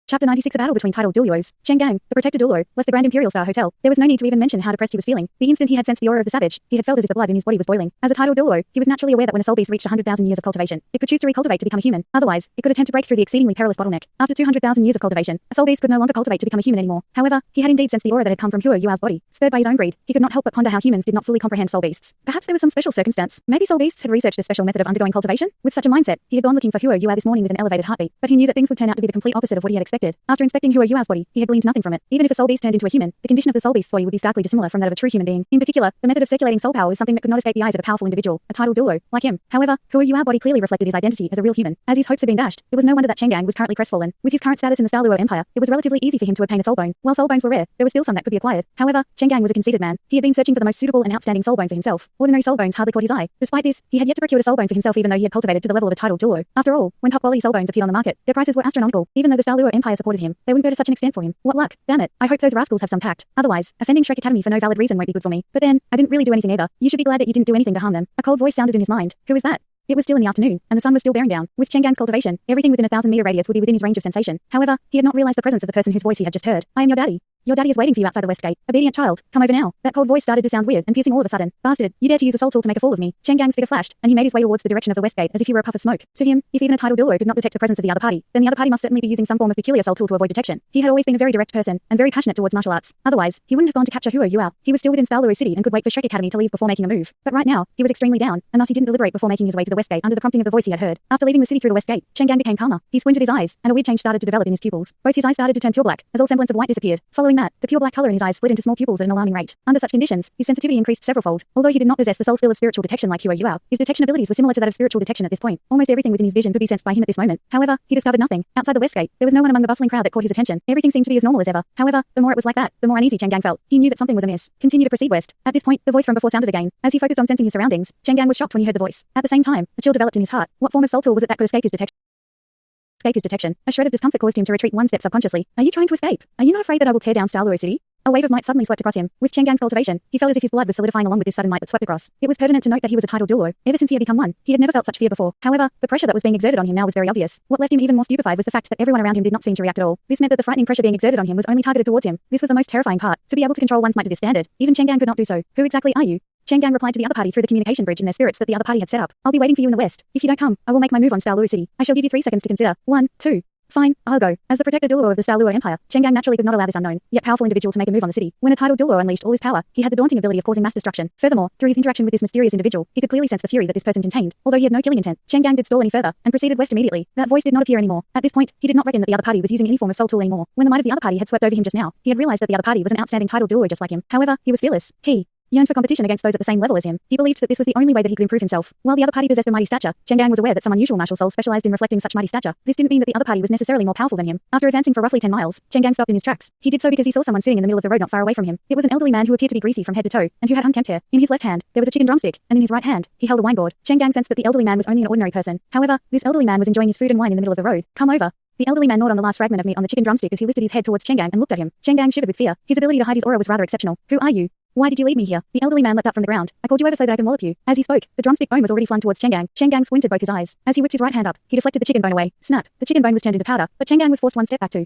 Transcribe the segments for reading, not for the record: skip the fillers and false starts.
Chapter 96. A battle between titled Douluos. Chang'an, the protector Douluo, left the Grand Imperial Star Hotel. There was no need to even mention how depressed he was feeling. The instant he had sensed the aura of the savage, he had felt as if the blood in his body was boiling. As a titled Douluo, he was naturally aware that when a soul beast reached 100,000 years of cultivation, it could choose to recultivate to become a human. Otherwise, it could attempt to break through the exceedingly perilous bottleneck. After 200,000 years of cultivation, a soul beast could no longer cultivate to become a human anymore. However, he had indeed sensed the aura that had come from Hua Yuao's body. Spurred by his own greed, he could not help but ponder how humans did not fully comprehend soul beasts. Perhaps there was some special circumstance. Maybe soul beasts had researched a special method of undergoing cultivation. With such a mindset, he had gone looking for Hua Yua this morning with an elevated heartbeat, but he knew that things would turn out to be the complete opposite of what he had expected. After inspecting Hua Yuao's body, he had gleaned nothing from it. Even if a soul beast turned into a human, the condition of the soul beast's body would be starkly dissimilar from that of a true human being. In particular, the method of circulating soul power was something that could not escape the eyes of a powerful individual, a titled Douluo, like him. However, Hua Yuao's body clearly reflected his identity as a real human. As his hopes had been dashed, it was no wonder that Chang'an was currently crestfallen. With his current status in the Douluo Empire, it was relatively easy for him to obtain a soul bone. While soul bones were rare, there were still some that could be acquired. However, Chang'an was a conceited man. He had been searching for the most suitable and outstanding soul bone for himself. Ordinary soul bones hardly caught his eye. Despite this, he had yet to procure a soul bone for himself even though he had cultivated to the level of a titled Douluo. After all, when top quality soul bones appeared on the market, their prices were astronomical. Even though the Douluo Empire supported him, they wouldn't go to such an extent for him. What luck. Damn it. I hope those rascals have some tact. Otherwise, offending Shrek Academy for no valid reason won't be good for me. But then, I didn't really do anything either. You should be glad that you didn't do anything to harm them. A cold voice sounded in his mind. Who is that? It was still in the afternoon, and the sun was still bearing down. With Chang'an's cultivation, everything within a 1,000-meter radius would be within his range of sensation. However, he had not realized the presence of the person whose voice he had just heard. I am your daddy. Your daddy is waiting for you outside the west gate. Obedient child, come over now. That cold voice started to sound weird and piercing all of a sudden. Bastard, you dare to use a soul tool to make a fool of me. Chang'an's figure flashed, and he made his way towards the direction of the west gate as if he were a puff of smoke. To him, if even a titled Douluo could not detect the presence of the other party, then the other party must certainly be using some form of peculiar soul tool to avoid detection. He had always been a very direct person, and very passionate towards martial arts. Otherwise, he wouldn't have gone to capture Hua Yua. He was still within Douluo City and could wait for Shrek Academy to leave before making a move. But right now, he was extremely down, and thus he didn't deliberate before making his way to the west gate under the prompting of the voice he had heard. After leaving the city through the west gate, Chang'an became calmer. He squinted his eyes, and a weird change started to develop in his pupils. Both his eyes started to turn pure black, as all semblance of white disappeared. Following that, the pure black color in his eyes split into small pupils at an alarming rate. Under such conditions, his sensitivity increased severalfold. Although he did not possess the soul skill of spiritual detection like Hua Yua, his detection abilities were similar to that of spiritual detection at this point. Almost everything within his vision could be sensed by him at this moment. However, he discovered nothing. Outside the west gate, there was no one among the bustling crowd that caught his attention. Everything seemed to be as normal as ever. However, the more it was like that, the more uneasy Chang'an felt. He knew that something was amiss. Continue to proceed west. At this point, the voice from before sounded again. As he focused on sensing his surroundings, Chang'an was shocked when he heard the voice. At the same time, a chill developed in his heart. What form of soul tool was it that could escape his detection? A shred of discomfort caused him to retreat one step subconsciously. Are you trying to escape? Are you not afraid that I will tear down Douluo City? A wave of might suddenly swept across him. With Chang'an's cultivation, he felt as if his blood was solidifying along with this sudden might that swept across. It was pertinent to note that he was a titled Douluo. Ever since he had become one, he had never felt such fear before. However, the pressure that was being exerted on him now was very obvious. What left him even more stupefied was the fact that everyone around him did not seem to react at all. This meant that the frightening pressure being exerted on him was only targeted towards him. This was the most terrifying part. To be able to control one's might to this standard, even Chang'an could not do so. Who exactly are you? Chang'an replied to the other party through the communication bridge in their spirits that the other party had set up. I'll be waiting for you in the west. If you don't come, I will make my move on Douluo City. I shall give you 3 seconds to consider. 1, 2. Fine, I'll go. As the protector Douluo of the Douluo Empire, Chang'an naturally could not allow this unknown, yet powerful individual to make a move on the city. When a titled Douluo unleashed all his power, he had the daunting ability of causing mass destruction. Furthermore, through his interaction with this mysterious individual, he could clearly sense the fury that this person contained. Although he had no killing intent, Chang'an did stall any further, and proceeded west immediately. That voice did not appear anymore. At this point, he did not reckon that the other party was using any form of soul tool anymore. When the might of the other party had swept over him just now, he had realized that the other party was an outstanding titled Douluo just like him. However, he was fearless. He yearned for competition against those at the same level as him. He believed that this was the only way that he could improve himself. While the other party possessed a mighty stature, Chang'an was aware that some unusual martial souls specialized in reflecting such mighty stature. This didn't mean that the other party was necessarily more powerful than him. After advancing for roughly 10 miles, Chang'an stopped in his tracks. He did so because he saw someone sitting in the middle of the road not far away from him. It was an elderly man who appeared to be greasy from head to toe, and who had unkempt hair. In his left hand, there was a chicken drumstick, and in his right hand, he held a wine board. Chang'an sensed that the elderly man was only an ordinary person. However, this elderly man was enjoying his food and wine in the middle of the road. Come over. The elderly man gnawed on the last fragment of meat on the chicken drumstick as he lifted his head towards Chang'an and looked at him. Chang'an shivered with fear. His ability to hide his aura was rather exceptional. Who are you? Why did you leave me here? The elderly man leapt up from the ground. I called you over so that I can wallop you. As he spoke, the drumstick bone was already flung towards Chang'an. Chang'an squinted both his eyes. As he whipped his right hand up, he deflected the chicken bone away. Snap! The chicken bone was turned into powder, but Chang'an was forced one step back too.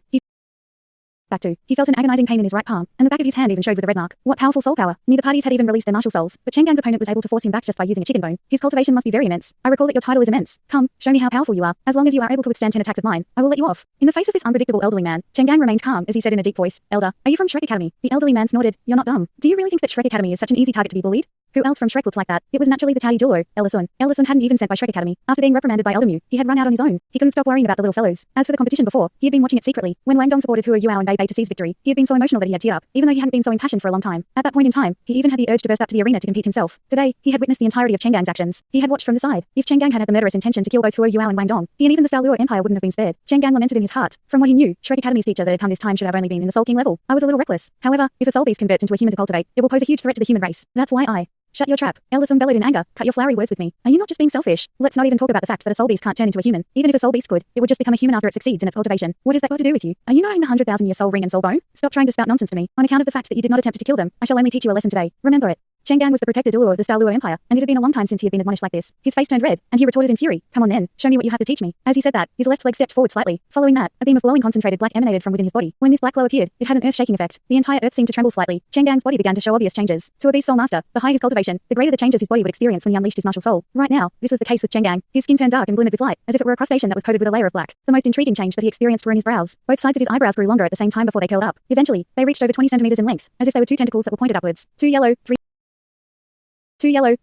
He felt an agonizing pain in his right palm, and the back of his hand even showed with a red mark. What powerful soul power! Neither parties had even released their martial souls, but Chang'an's opponent was able to force him back just by using a chicken bone. His cultivation must be very immense. I recall that your title is immense. Come, show me how powerful you are. As long as you are able to withstand 10 attacks of mine, I will let you off. In the face of this unpredictable elderly man, Chang'an remained calm as he said in a deep voice, Elder, are you from Shrek Academy? The elderly man snorted, You're not dumb. Do you really think that Shrek Academy is such an easy target to be bullied? Who else from Shrek looked like that? It was naturally the tatty Douluo, Elderson. Elderson hadn't even sent by Shrek Academy. After being reprimanded by Eldermew, he had run out on his own. He couldn't stop worrying about the little fellows. As for the competition before, he had been watching it secretly. When Wang Dong supported Hua Yuao and Bei Bei to seize victory, he had been so emotional that he had teared up, even though he hadn't been so impassioned for a long time. At that point in time, he even had the urge to burst out to the arena to compete himself. Today, he had witnessed the entirety of Chang'an's actions. He had watched from the side. If Chang'an had had the murderous intention to kill both Hua Yuao and Wang Dong, he and even the Douluo Empire wouldn't have been spared. Chang'an lamented in his heart. From what he knew, Shrek Academy's teacher that had come this time should have only been in the Soul King level. I was a little reckless. However, if a soul beast converts into a human to cultivate, it will pose a huge threat to the human race. That's why I Shut your trap. Elderson bellowed in anger. Cut your flowery words with me. Are you not just being selfish? Let's not even talk about the fact that a soul beast can't turn into a human. Even if a soul beast could, it would just become a human after it succeeds in its cultivation. What has that got to do with you? Are you knowing the 100,000-year soul ring and soul bone? Stop trying to spout nonsense to me. On account of the fact that you did not attempt to kill them, I shall only teach you a lesson today. Remember it. Chang Gang was the protector Douluo of the Douluo Empire, and it had been a long time since he had been admonished like this. His face turned red, and he retorted in fury, "Come on then, show me what you have to teach me." As he said that, his left leg stepped forward slightly. Following that, a beam of glowing concentrated black emanated from within his body. When this black glow appeared, it had an earth-shaking effect. The entire earth seemed to tremble slightly. Chang Gang's body began to show obvious changes. To a beast soul master, the higher his cultivation, the greater the changes his body would experience when he unleashed his martial soul. Right now, this was the case with Chang Gang. His skin turned dark and glimmered with light, as if it were a crustacean that was coated with a layer of black. The most intriguing change that he experienced were in his brows. Both sides of his eyebrows grew longer at the same time before they curled up. Eventually, they reached over 20 centimeters in length, as if they were two tentacles that were pointed upwards. Two yellow,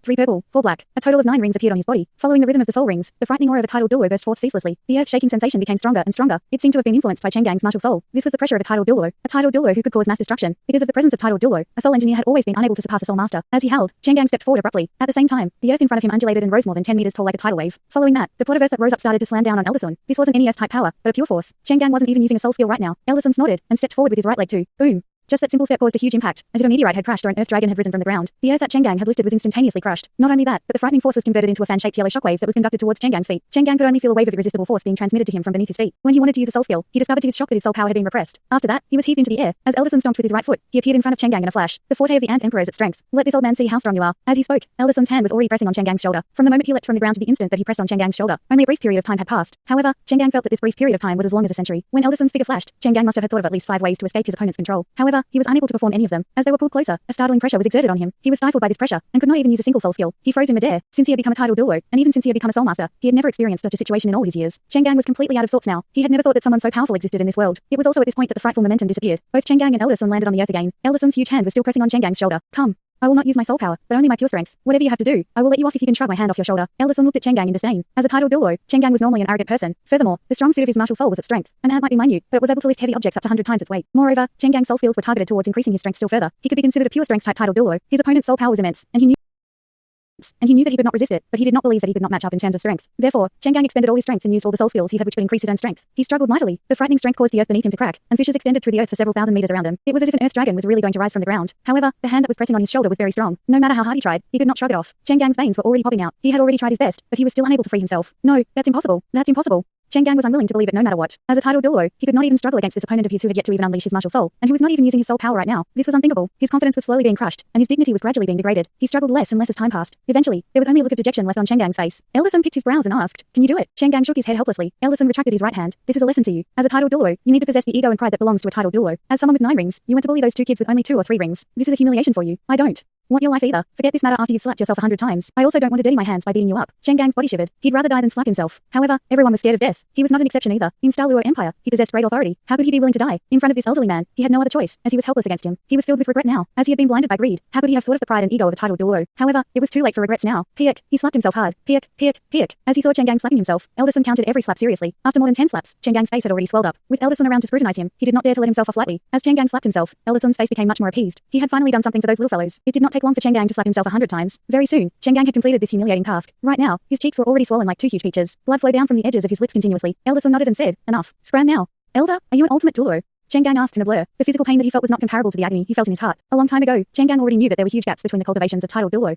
three purple, four black. A total of 9 rings appeared on his body. Following the rhythm of the soul rings, the frightening aura of a tidal Douluo burst forth ceaselessly. The earth-shaking sensation became stronger and stronger. It seemed to have been influenced by Chang Gang's martial soul. This was the pressure of a tidal Douluo who could cause mass destruction. Because of the presence of tidal Douluo, a soul engineer had always been unable to surpass a soul master. As he howled, Chang Gang stepped forward abruptly. At the same time, the earth in front of him undulated and rose more than 10 meters tall like a tidal wave. Following that, the plot of earth that rose up started to slam down on Elderson. This wasn't any earth-type power, but a pure force. Chang Gang wasn't even using a soul skill right now. Elderson snorted and stepped forward with his right leg too. Boom. Just that simple step caused a huge impact, as if a meteorite had crashed or an earth dragon had risen from the ground. The earth that Chang Gang had lifted was instantaneously crushed. Not only that, but the frightening force was converted into a fan-shaped yellow shockwave that was conducted towards Chang Gang's feet. Chang Gang could only feel a wave of irresistible force being transmitted to him from beneath his feet. When he wanted to use a soul skill, he discovered to his shock that his soul power had been repressed. After that, he was heaved into the air. As Elderson stomped with his right foot, he appeared in front of Chang Gang in a flash. The forte of the Ant Emperor is its strength. Let this old man see how strong you are. As he spoke, Elderson's hand was already pressing on Chang Gang's shoulder. From the moment he leapt from the ground to the instant that he pressed on Chang Gang's shoulder, only a brief period of time had passed. However, Chang Gang felt that this brief period of time was as long as a century. When Elderson's figure flashed, Chang Gang must have had thought of at least 5 ways to escape his opponent's control. However, he was unable to perform any of them. As they were pulled closer, a startling pressure was exerted on him. He was stifled by this pressure, and could not even use a single soul skill. He froze in midair. Since he had become a tidal Douluo, and even since he had become a soul master, he had never experienced such a situation in all his years. Chang Gang was completely out of sorts now. He had never thought that someone so powerful existed in this world. It was also at this point that the frightful momentum disappeared. Both Chang Gang and Elderson landed on the earth again. Elderson's huge hand was still pressing on Chang Gang's shoulder. "Come. I will not use my soul power, but only my pure strength. Whatever you have to do, I will let you off if you can shrug my hand off your shoulder." Elderson looked at Chang Gang in disdain. As a tidal Douluo, Chang Gang was normally an arrogant person. Furthermore, the strong suit of his martial soul was its strength. An ant might be minute, but it was able to lift heavy objects up to 100 times its weight. Moreover, Chang Gang's soul skills were targeted towards increasing his strength still further. He could be considered a pure strength type tidal Douluo. His opponent's soul power was immense, and he knew that he could not resist it, but he did not believe that he could not match up in terms of strength. Therefore, Chang Gang expended all his strength and used all the soul skills he had which would increase his own strength. He struggled mightily. The frightening strength caused the earth beneath him to crack, and fissures extended through the earth for several thousand meters around them. It was as if an earth dragon was really going to rise from the ground. However, the hand that was pressing on his shoulder was very strong. No matter how hard he tried, he could not shrug it off. Chang Gang's veins were already popping out. He had already tried his best, but he was still unable to free himself. "No, that's impossible. That's impossible." Chang Gang was unwilling to believe it no matter what. As a tidal Douluo, he could not even struggle against this opponent of his who had yet to even unleash his martial soul, and who was not even using his soul power right now. This was unthinkable. His confidence was slowly being crushed, and his dignity was gradually being degraded. He struggled less and less as time passed. Eventually, there was only a look of dejection left on Chang Gang's face. Elderson picked his brows and asked, "Can you do it?" Chang Gang shook his head helplessly. Elderson retracted his right hand. "This is a lesson to you. As a tidal Douluo, you need to possess the ego and pride that belongs to a tidal Douluo. As someone with 9 rings, you want to bully those 2 kids with only 2 or 3 rings. This is a humiliation for you. I don't want your life either. Forget this matter after you've slapped yourself 100 times. I also don't want to dirty my hands by beating you up." Chang Gang's body shivered. He'd rather die than slap himself. However, everyone was scared of death. He was not an exception either. In Douluo Empire, he possessed great authority. How could he be willing to die? In front of this elderly man, he had no other choice, as he was helpless against him. He was filled with regret now, as he had been blinded by greed. How could he have thought of the pride and ego of a tidal Douluo? However, it was too late for regrets now. Piak. He slapped himself hard. Piak, piak, piak. As he saw Chang Gang slapping himself, Elderson counted every slap seriously. After more than 10 slaps, Chang Gang's face had already swelled up. With Elderson around to scrutinize him, he did not dare to let himself off lightly. As Chang Gang slapped himself, Elderson's face became much more appeased. He had finally done something for those little fellows. It did not take long for Chang Gang to slap himself 100 times. Very soon, Chang Gang had completed this humiliating task. Right now, his cheeks were already swollen like 2 huge peaches. Blood flowed down from the edges of his lips continuously. Elderson nodded and said, "Enough. Scram now." "Elder, are you an ultimate Douluo?" Chang Gang asked in a blur. The physical pain that he felt was not comparable to the agony he felt in his heart. A long time ago, Chang Gang already knew that there were huge gaps between the cultivations of tidal Douluo.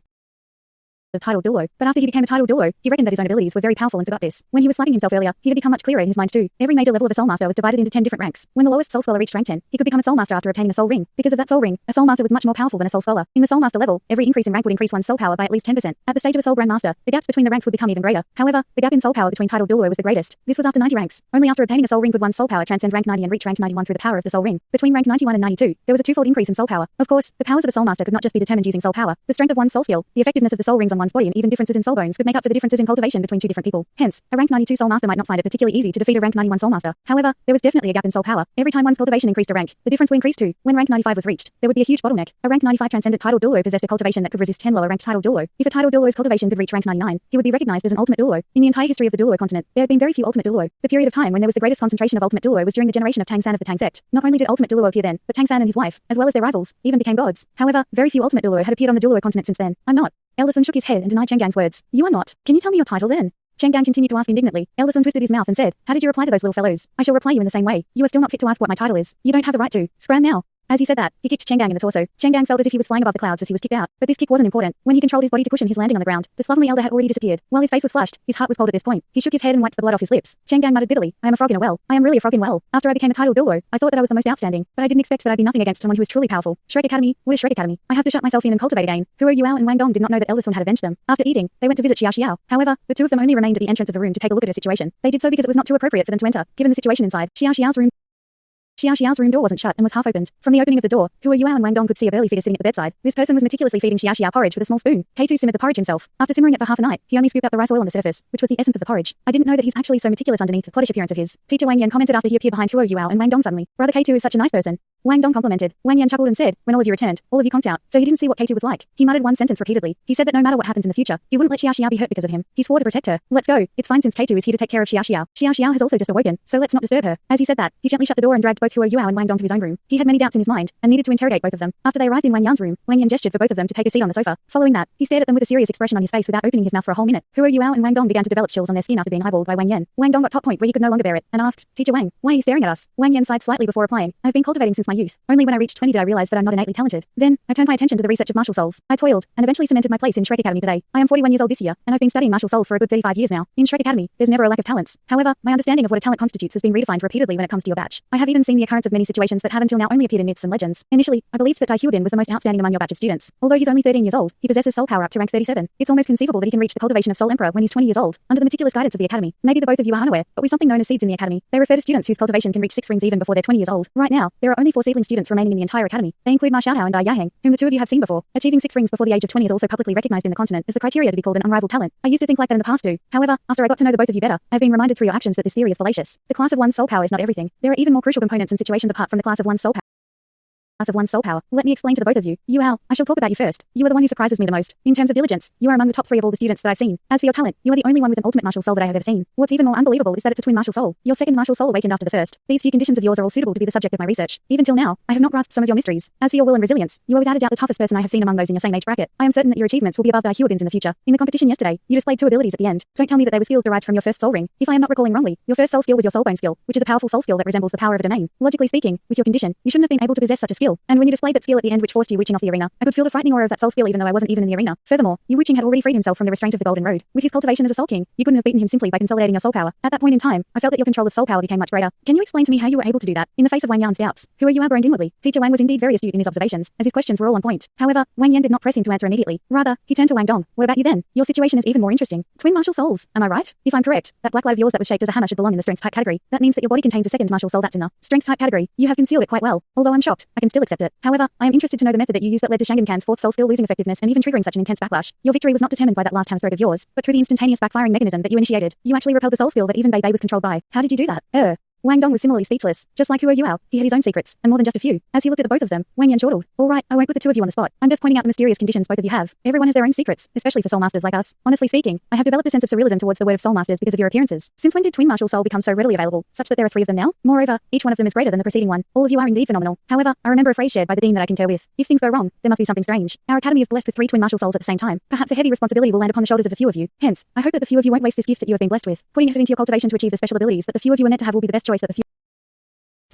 But after he became a tidal Douluo, he reckoned that his own abilities were very powerful and forgot this. When he was slapping himself earlier, he had become much clearer in his mind too. Every major level of a soul master was divided into 10 different ranks. When the lowest soul scholar reached rank 10, he could become a soul master after obtaining a soul ring. Because of that soul ring, a soul master was much more powerful than a soul scholar. In the soul master level, every increase in rank would increase one's soul power by at least 10%. At the stage of a soul grandmaster, the gaps between the ranks would become even greater. However, the gap in soul power between tidal Douluo was the greatest. This was after 90 ranks. Only after obtaining a soul ring could one's soul power transcend rank 90 and reach rank 91 through the power of the soul ring. Between rank 91 and 92, there was a 2-fold increase in soul power. Of course, the powers of a soul master could not just be determined using soul power. The strength of one's soul skill, the effectiveness of the soul rings on one's body, and even differences in soul bones could make up for the differences in cultivation between 2 different people. Hence, a rank 92 soul master might not find it particularly easy to defeat a rank 91 soul master. However, there was definitely a gap in soul power. Every time one's cultivation increased a rank, the difference would increase too. When rank 95 was reached, there would be a huge bottleneck. A rank 95 transcendent tidal Douluo possessed a cultivation that could resist 10 lower ranked tidal Douluo. If a tidal Douluo's cultivation could reach rank 99, he would be recognized as an ultimate Douluo. In the entire history of the Douluo continent, there had been very few ultimate Douluo. The period of time when there was the greatest concentration of ultimate Douluo was during the generation of Tang Clan of the Tang Sect. Not only did ultimate Douluo appear then, but Tang Clan and his wife, as well as their rivals, even became gods. However, very few ultimate Douluo had appeared on the Douluo continent since then. "I'm not." Elderson shook his head and denied Chang Gang's words. "You are not. Can you tell me your title then?" Chang Gang continued to ask indignantly. Elderson twisted his mouth and said, "How did you reply to those little fellows? I shall reply you in the same way. You are still not fit to ask what my title is. You don't have the right to. Scram now." As he said that, he kicked Chang'an in the torso. Chang'an felt as if he was flying above the clouds as he was kicked out, but this kick wasn't important. When he controlled his body to cushion his landing on the ground, the slovenly elder had already disappeared. While his face was flushed, his heart was cold at this point. He shook his head and wiped the blood off his lips. Chang'an muttered bitterly, I am a frog in a well. I am really a frog in a well. After I became a titled Douluo, I thought that I was the most outstanding, but I didn't expect that I'd be nothing against someone who is truly powerful. Shrek Academy? What is Shrek Academy? I have to shut myself in and cultivate again. Huo Yuao and Wang Dong did not know that Elder Sun had avenged them. After eating, they went to visit Xiao Xiao. However, the two of them only remained at the entrance of the room to take a look at her situation. They did so because it was not too appropriate for them to enter, given the situation inside. Xiao Xiao's room door wasn't shut and was half opened. From the opening of the door, Huo Yuao and Wang Dong could see a burly figure sitting at the bedside. This person was meticulously feeding Xiao Xiao porridge with a small spoon. K2 simmered the porridge himself. After simmering it for half a night, he only scooped up the rice oil on the surface, which was the essence of the porridge. I didn't know that he's actually so meticulous underneath the cloddish appearance of his. Teacher Wang Yan commented after he appeared behind Huo Yuao and Wang Dong suddenly. Brother K2 is such a nice person. Wang Dong complimented. Wang Yan chuckled and said, when all of you returned, all of you conked out, so he didn't see what K2 was like. He muttered one sentence repeatedly. He said that no matter what happens in the future, he wouldn't let Xiao Xiao be hurt because of him. He swore to protect her. Let's go. It's fine since K2 is here to take care of Xiao Xiao. Xiao Xiao has also just awoken, so let's not disturb her. As he said that, he gently shut the door and dragged both Huo Yuao and Wang Dong to his own room. He had many doubts in his mind and needed to interrogate both of them. After they arrived in Wang Yan's room, Wang Yan gestured for both of them to take a seat on the sofa. Following that, he stared at them with a serious expression on his face without opening his mouth for a whole minute. Huo Yuao and Wang Dong began to develop chills on their skin after being eyeballed by Wang Yan. Wang Dong got top point where he could no longer bear it and asked, Teacher Wang, why are you staring at us? Wang Yan sighed slightly before replying, I've been cultivating since my youth. Only when I reached 20 did I realize that I'm not innately talented. Then, I turned my attention to the research of martial souls. I toiled, and eventually cemented my place in Shrek Academy today. I am 41 years old this year, and I've been studying martial souls for a good 35 years now. In Shrek Academy, there's never a lack of talents. However, my understanding of what a talent constitutes has been redefined repeatedly when it comes to your batch. I have even seen the occurrence of many situations that have until now only appeared in myths and legends. Initially, I believed that Dai Huobin was the most outstanding among your batch of students. Although he's only 13 years old, he possesses soul power up to rank 37. It's almost conceivable that he can reach the cultivation of Soul Emperor when he's 20 years old, under the meticulous guidance of the academy. Maybe the both of you are unaware, but with something known as seeds in the academy, they refer to students whose cultivation can reach 6 rings even before they're 20 years old. Right now, there are only 4 seedling students remaining in the entire academy. They include Ma Xiaohao and Dai Yaheng, whom the two of you have seen before. Achieving 6 rings before the age of 20 is also publicly recognized in the continent as the criteria to be called an unrivaled talent. I used to think like that in the past too. However, after I got to know the both of you better, I've been reminded through your actions that this theory is fallacious. The class of one's soul power is not everything. There are even more crucial components and situations apart from the class of one's soul power. Let me explain to the both of you. Yuao, I shall talk about you first. You are the one who surprises me the most. In terms of diligence, you are among the top 3 of all the students that I've seen. As for your talent, you are the only one with an ultimate martial soul that I have ever seen. What's even more unbelievable is that it's a twin martial soul. Your second martial soul awakened after the first. These few conditions of yours are all suitable to be the subject of my research. Even till now, I have not grasped some of your mysteries. As for your will and resilience, you are without a doubt the toughest person I have seen among those in your same age bracket. I am certain that your achievements will be above Dai Huobin's in the future. In the competition yesterday, you displayed 2 abilities at the end. Don't tell me that they were skills derived from your first soul ring. If I am not recalling wrongly, your first soul skill was your soulbone skill, which is a powerful soul skill that resembles the power of a domain. Logically speaking, with your condition, you shouldn't have been able to possess such a skill. And when you displayed that skill at the end which forced you witching off the arena, I could feel the frightening aura of that soul skill even though I wasn't even in the arena. Furthermore, Yu Wuqing had already freed himself from the restraint of the Golden Road. With his cultivation as a soul king, you couldn't have beaten him simply by consolidating your soul power. At that point in time, I felt that your control of soul power became much greater. Can you explain to me how you were able to do that? In the face of Wang Yan's doubts, Huo Yuao groaned inwardly. Teacher Wang was indeed very astute in his observations, as his questions were all on point. However, Wang Yan did not press him to answer immediately. Rather, he turned to Wang Dong. What about you then? Your situation is even more interesting. Twin martial souls, am I right? If I'm correct, that black light of yours that was shaped as a hammer should belong in the strength type category. That means that your body contains a second martial soul that's in the strength type category. You have concealed it quite well. Although I'm shocked, I can still accept it. However, I am interested to know the method that you used that led to Shangan Kan's 4th soul skill losing effectiveness and even triggering such an intense backlash. Your victory was not determined by that last ham stroke of yours, but through the instantaneous backfiring mechanism that you initiated. You actually repelled the soul skill that even Bei Bei was controlled by. How did you do that? Wang Dong was similarly speechless. Just like Huo Yuao, he had his own secrets, and more than just a few. As he looked at the both of them, Wang Yan chortled. All right, I won't put the two of you on the spot. I'm just pointing out the mysterious conditions both of you have. Everyone has their own secrets, especially for soul masters like us. Honestly speaking, I have developed a sense of surrealism towards the word of soul masters because of your appearances. Since when did twin martial soul become so readily available, such that there are 3 of them now? Moreover, each one of them is greater than the preceding one. All of you are indeed phenomenal. However, I remember a phrase shared by the dean that I concur with. If things go wrong, there must be something strange. Our academy is blessed with 3 twin martial souls at the same time. Perhaps a heavy responsibility will land upon the shoulders of a few of you. Hence, I hope that the few of you won't waste this gift that you have been blessed with. Putting effort into your cultivation to achieve the special abilities that the few of you are meant to have will be the best choice that the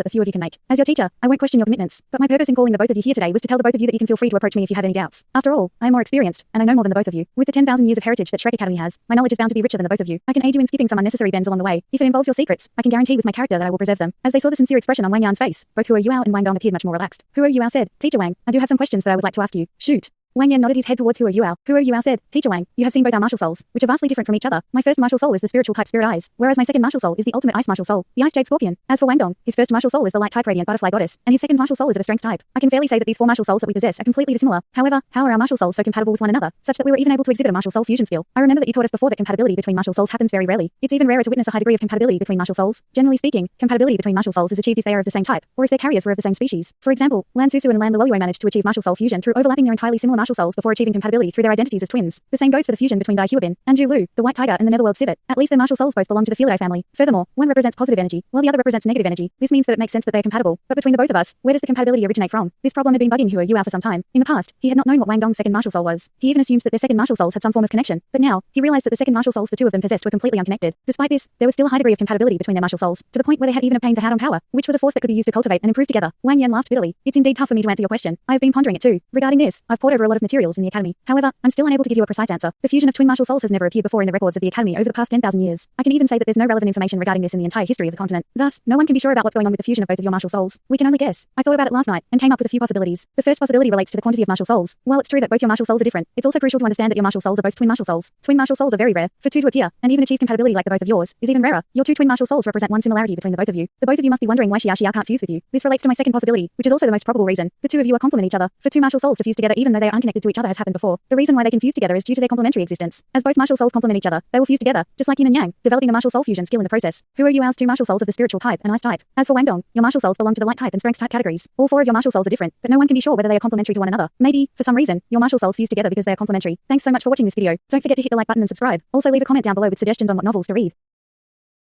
few of you can make. As your teacher, I won't question your commitments, but my purpose in calling the both of you here today was to tell the both of you that you can feel free to approach me if you have any doubts. After all, I am more experienced, and I know more than the both of you. With the 10,000 years of heritage that Shrek Academy has, my knowledge is bound to be richer than the both of you. I can aid you in skipping some unnecessary bends along the way. If it involves your secrets, I can guarantee with my character that I will preserve them. As they saw the sincere expression on Wang Yan's face, both Huo Yuao and Wang Dong appeared much more relaxed. Huo Yuao said, Teacher Wang, I do have some questions that I would like to ask you. Shoot. Wang Yan nodded his head towards Huo Yuao. Huo Yuao said, Teacher Wang, you have seen both our martial souls, which are vastly different from each other. My first martial soul is the spiritual type spirit eyes, whereas my second martial soul is the ultimate ice martial soul, the ice jade scorpion. As for Wang Dong, his first martial soul is the light type radiant butterfly goddess, and his second martial soul is of a strength type. I can fairly say that these 4 martial souls that we possess are completely dissimilar. However, how are our martial souls so compatible with one another, such that we were even able to exhibit a martial soul fusion skill? I remember that you taught us before that compatibility between martial souls happens very rarely. It's even rarer to witness a high degree of compatibility between martial souls. Generally speaking, compatibility between martial souls is achieved if they are of the same type, or if their carriers were of the same species. For example, Lan Susu and Lan Luoyue managed to achieve martial soul fusion through overlapping their entirely similar martial souls before achieving compatibility through their identities as twins. The same goes for the fusion between Dai and Douluo, the White Tiger and the Netherworld Civet. At least their martial souls both belong to the Felidae family. Furthermore, one represents positive energy, while the other represents negative energy. This means that it makes sense that they are compatible. But between the both of us, where does the compatibility originate from? This problem had been bugging Hua Yua for some time. In the past, he had not known what Wang Dong's second martial soul was. He even assumed that their second martial souls had some form of connection. But now, he realized that the second martial souls the two of them possessed were completely unconnected. Despite this, there was still a high degree of compatibility between their martial souls, to the point where they had even obtained the Hadong power, which was a force that could be used to cultivate and improve together. Wang Yan laughed bitterly. It's indeed tough for me to answer your question. I have been pondering it too. Regarding this, I've pored over a lot of materials in the academy. However, I'm still unable to give you a precise answer. The fusion of twin martial souls has never appeared before in the records of the academy over the past 10,000 years. I can even say that there's no relevant information regarding this in the entire history of the continent. Thus, no one can be sure about what's going on with the fusion of both of your martial souls. We can only guess. I thought about it last night and came up with a few possibilities. The first possibility relates to the quantity of martial souls. While it's true that both your martial souls are different, it's also crucial to understand that your martial souls are both twin martial souls. Twin martial souls are very rare. For two to appear and even achieve compatibility like the both of yours is even rarer. Your two twin martial souls represent one similarity between the both of you. The both of you must be wondering why Xia can't fuse with you. This relates to my second possibility, which is also the most probable reason. The two of you are complement each other. For two martial souls to fuse together even though they are unconnected to each other has happened before. The reason why they can fuse together is due to their complementary existence. As both martial souls complement each other, they will fuse together, just like yin and yang, developing the martial soul fusion skill in the process. Hua Yuao's two martial souls of the spiritual type and ice type. As for Wang Dong, your martial souls belong to the light type and strength type categories. All four of your martial souls are different, but no one can be sure whether they are complementary to one another. Maybe, for some reason, your martial souls fuse together because they are complementary. Thanks so much for watching this video. Don't forget to hit the like button and subscribe. Also leave a comment down below with suggestions on what novels to read.